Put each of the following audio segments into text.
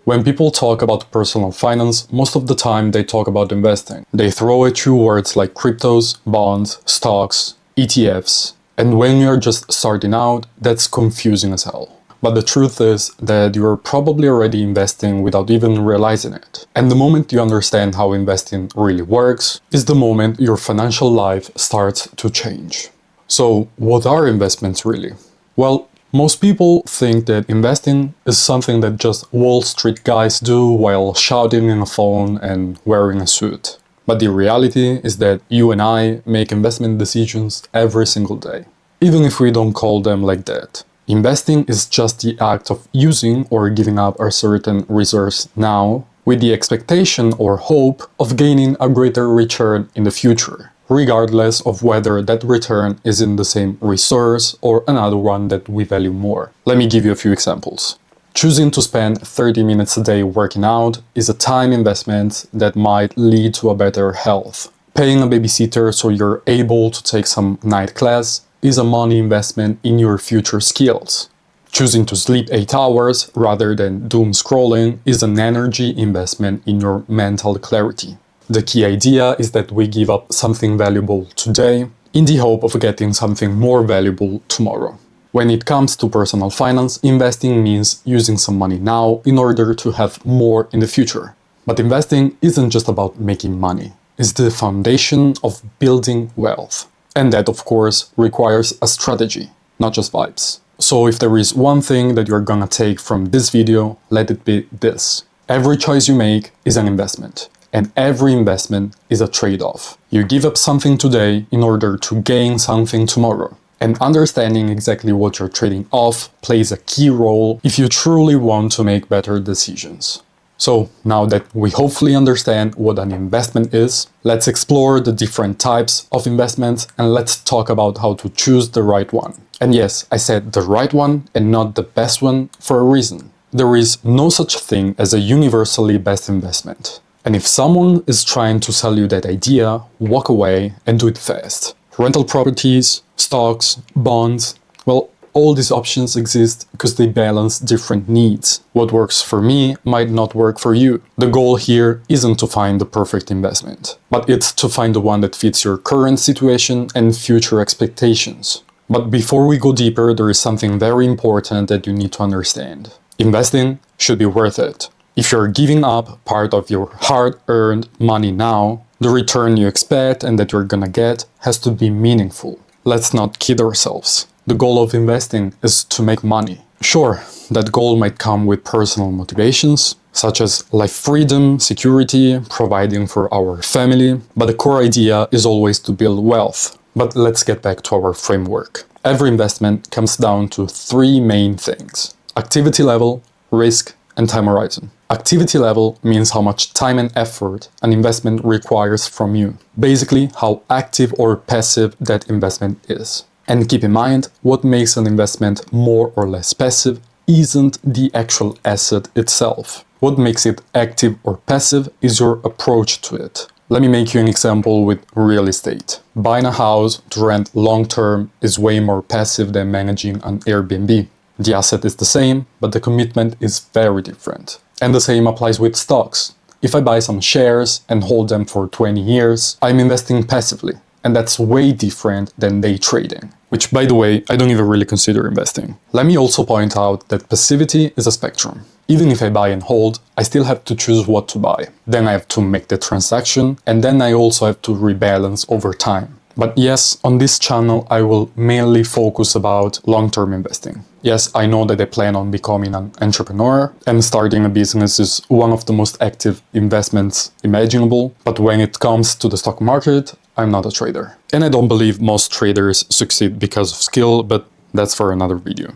When people talk about personal finance, most of the time they talk about investing. They throw at you words like cryptos, bonds, stocks, ETFs, and when you're just starting out, that's confusing as hell. But the truth is that you're probably already investing without even realizing it. And the moment you understand how investing really works is the moment your financial life starts to change. So, what are investments really? Well, most people think that investing is something that just Wall Street guys do while shouting in a phone and wearing a suit. But the reality is that you and I make investment decisions every single day, even if we don't call them like that. Investing is just the act of using or giving up a certain resource now with the expectation or hope of gaining a greater return in the future, regardless of whether that return is in the same resource or another one that we value more. Let me give you a few examples. Choosing to spend 30 minutes a day working out is a time investment that might lead to a better health. Paying a babysitter so you're able to take some night class is a money investment in your future skills. Choosing to sleep 8 hours rather than doom scrolling is an energy investment in your mental clarity. The key idea is that we give up something valuable today in the hope of getting something more valuable tomorrow. When it comes to personal finance, investing means using some money now in order to have more in the future. But investing isn't just about making money. It's the foundation of building wealth. And that, of course, requires a strategy, not just vibes. So if there is one thing that you're gonna take from this video, let it be this. Every choice you make is an investment. And every investment is a trade-off. You give up something today in order to gain something tomorrow. And understanding exactly what you're trading off plays a key role if you truly want to make better decisions. So now that we hopefully understand what an investment is, let's explore the different types of investments and let's talk about how to choose the right one. And yes, I said the right one and not the best one for a reason. There is no such thing as a universally best investment. And if someone is trying to sell you that idea, walk away and do it fast. Rental properties, stocks, bonds, well, all these options exist because they balance different needs. What works for me might not work for you. The goal here isn't to find the perfect investment, but it's to find the one that fits your current situation and future expectations. But before we go deeper, there is something very important that you need to understand. Investing should be worth it. If you're giving up part of your hard-earned money now, the return you expect and that you're gonna get has to be meaningful. Let's not kid ourselves. The goal of investing is to make money. Sure, that goal might come with personal motivations, such as life freedom, security, providing for our family, but the core idea is always to build wealth. But let's get back to our framework. Every investment comes down to 3 main things: activity level, risk, and time horizon. Activity level means how much time and effort an investment requires from you. Basically, how active or passive that investment is. And keep in mind, what makes an investment more or less passive isn't the actual asset itself. What makes it active or passive is your approach to it. Let me make you an example with real estate. Buying a house to rent long-term is way more passive than managing an Airbnb. The asset is the same, but the commitment is very different. And the same applies with stocks. If I buy some shares and hold them for 20 years, I'm investing passively. And that's way different than day trading, which, by the way, I don't even really consider investing. Let me also point out that passivity is a spectrum. Even if I buy and hold, I still have to choose what to buy. Then I have to make the transaction, and then I also have to rebalance over time. But yes, on this channel, I will mainly focus about long-term investing. Yes, I know that I plan on becoming an entrepreneur, and starting a business is one of the most active investments imaginable. But when it comes to the stock market, I'm not a trader. And I don't believe most traders succeed because of skill, but that's for another video.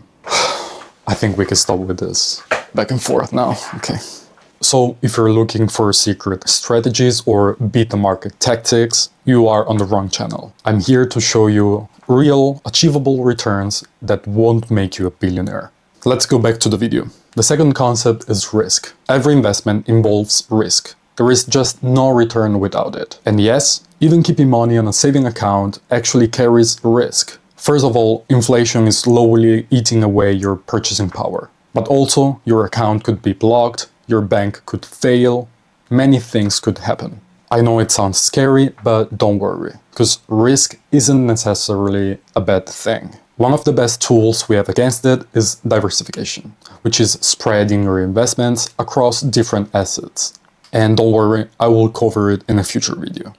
I think we can stop with this back and forth now. Okay. So if you're looking for secret strategies or beat the market tactics, you are on the wrong channel. I'm here to show you real, achievable returns that won't make you a billionaire. Let's go back to the video. The second concept is risk. Every investment involves risk. There is just no return without it. And yes, even keeping money on a saving account actually carries risk. First of all, inflation is slowly eating away your purchasing power. But also, your account could be blocked, your bank could fail, many things could happen. I know it sounds scary, but don't worry, because risk isn't necessarily a bad thing. One of the best tools we have against it is diversification, which is spreading your investments across different assets. And don't worry, I will cover it in a future video.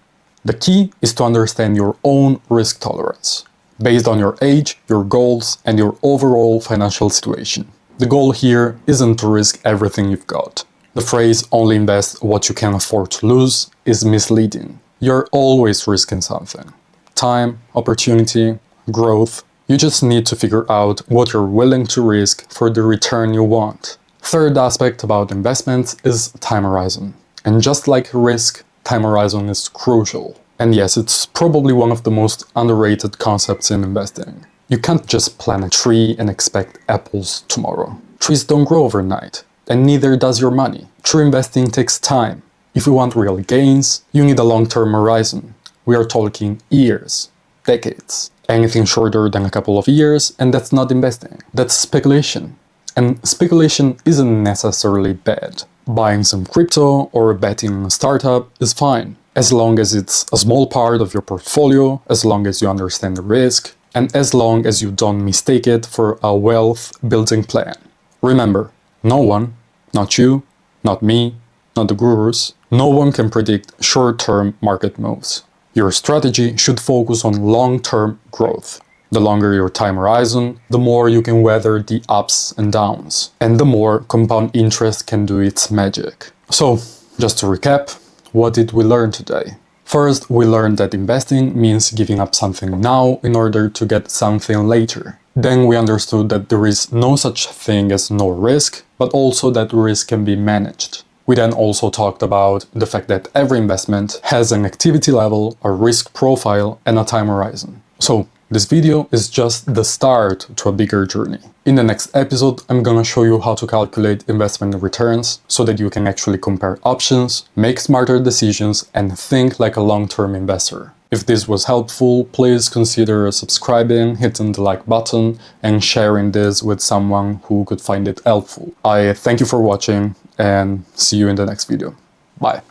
The key is to understand your own risk tolerance, based on your age, your goals, and your overall financial situation. The goal here isn't to risk everything you've got. The phrase "only invest what you can afford to lose" is misleading. You're always risking something. Time, opportunity, growth. You just need to figure out what you're willing to risk for the return you want. Third aspect about investments is time horizon. And just like risk, time horizon is crucial. And yes, it's probably one of the most underrated concepts in investing. You can't just plant a tree and expect apples tomorrow. Trees don't grow overnight, and neither does your money. True investing takes time. If you want real gains, you need a long-term horizon. We are talking years, decades. Anything shorter than a couple of years, and that's not investing. That's speculation. And speculation isn't necessarily bad. Buying some crypto or betting on a startup is fine, as long as it's a small part of your portfolio, as long as you understand the risk, and as long as you don't mistake it for a wealth building plan. Remember, no one, not you, not me, not the gurus, no one can predict short-term market moves. Your strategy should focus on long-term growth. The longer your time horizon, the more you can weather the ups and downs, and the more compound interest can do its magic. So, just to recap, what did we learn today? First, we learned that investing means giving up something now in order to get something later. Then we understood that there is no such thing as no risk, but also that risk can be managed. We then also talked about the fact that every investment has an activity level, a risk profile, and a time horizon. So, this video is just the start to a bigger journey. In the next episode, I'm gonna show you how to calculate investment returns so that you can actually compare options, make smarter decisions, and think like a long-term investor. If this was helpful, please consider subscribing, hitting the like button, and sharing this with someone who could find it helpful. I thank you for watching and see you in the next video. Bye.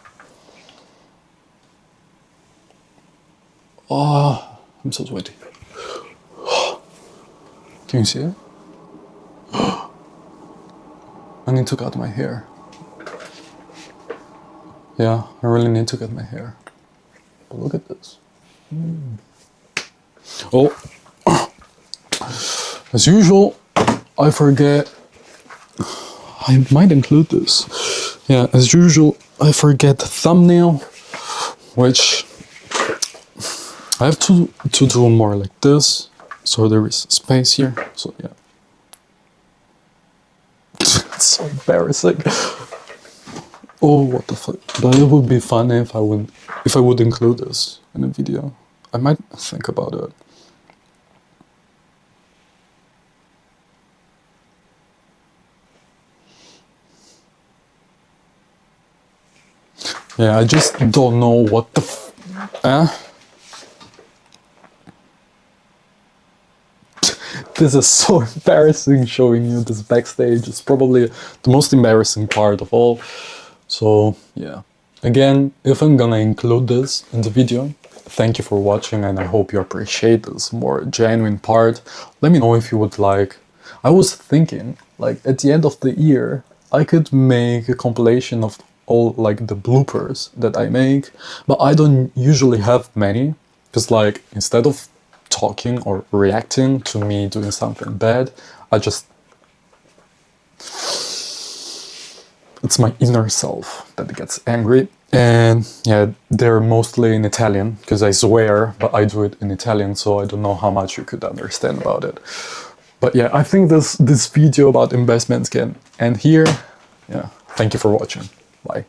Oh, I'm so sweaty. Can you see it? I need to cut my hair. Yeah, I really need to cut my hair. But look at this. Oh, as usual, I forget. I might include this. Yeah, as usual, I forget the thumbnail, which I have to do more like this. So there is space here, so yeah. It's so embarrassing. Oh, what the fuck. But it would be funny if I would include this in a video. I might think about it. Yeah, I just don't know what the This is so embarrassing showing you this backstage. It's probably the most embarrassing part of all. So yeah. Again, if I'm gonna include this in the video, thank you for watching and I hope you appreciate this more genuine part. Let me know if you would like. I was thinking, like at the end of the year, I could make a compilation of all like the bloopers that I make, but I don't usually have many, because like instead of talking or reacting to me doing something bad, it's my inner self that gets angry. And yeah, they're mostly in Italian, because I swear, but I do it in Italian, so I don't know how much you could understand about it. But yeah, I think this video about investments can end here. Yeah, thank you for watching. Bye.